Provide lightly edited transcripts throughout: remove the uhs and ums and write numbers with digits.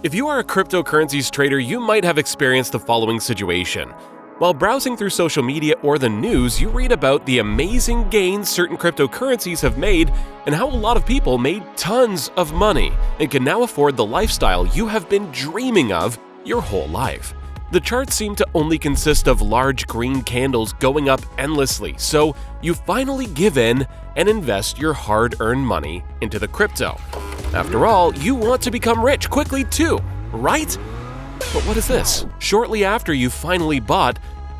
If you are a cryptocurrencies trader, you might have experienced the following situation. While browsing through social media or the news, you read about the amazing gains certain cryptocurrencies have made and how a lot of people made tons of money and can now afford the lifestyle you have been dreaming of your whole life. The charts seem to only consist of large green candles going up endlessly, so you finally give in and invest your hard-earned money into the crypto. After all, you want to become rich quickly too, right? But what is this? Shortly after you finally bought,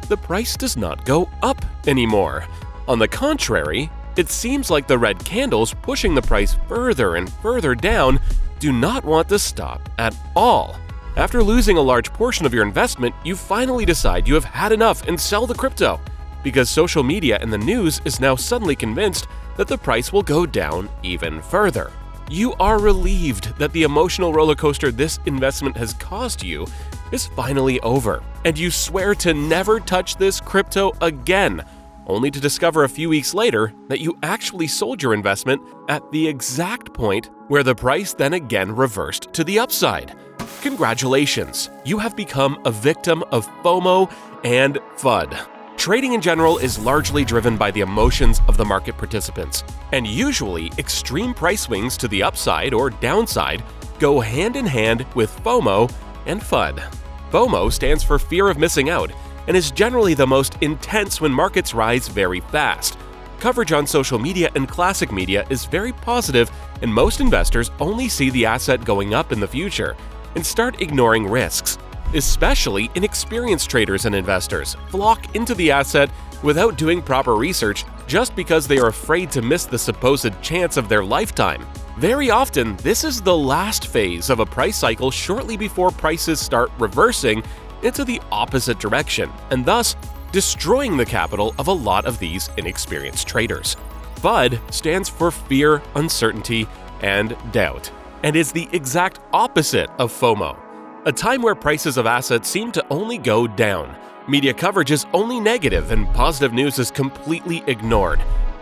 the price does not go up anymore. On the contrary, it seems like the red candles pushing the price further and further down do not want to stop at all. After losing a large portion of your investment, you finally decide you have had enough and sell the crypto, because social media and the news is now suddenly convinced that the price will go down even further. You are relieved that the emotional roller coaster this investment has caused you is finally over, and you swear to never touch this crypto again, only to discover a few weeks later that you actually sold your investment at the exact point where the price then again reversed to the upside. Congratulations, you have become a victim of FOMO and FUD. Trading in general is largely driven by the emotions of the market participants, and usually extreme price swings to the upside or downside go hand in hand with FOMO and FUD. FOMO stands for fear of missing out and is generally the most intense when markets rise very fast. Coverage on social media and classic media is very positive, and most investors only see the asset going up in the future and start ignoring risks. Especially inexperienced traders and investors flock into the asset without doing proper research just because they are afraid to miss the supposed chance of their lifetime. Very often, this is the last phase of a price cycle shortly before prices start reversing into the opposite direction, and thus destroying the capital of a lot of these inexperienced traders. FUD stands for fear, uncertainty, and doubt, and is the exact opposite of FOMO. A time where prices of assets seem to only go down. Media coverage is only negative and positive news is completely ignored.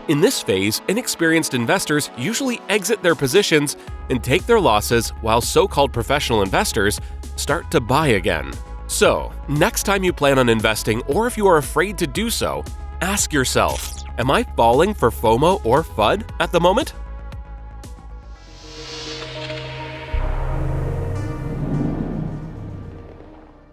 In this phase, inexperienced investors usually exit their positions and take their losses while so-called professional investors start to buy again. So, next time you plan on investing, or if you are afraid to do so, ask yourself, am I falling for FOMO or FUD at the moment?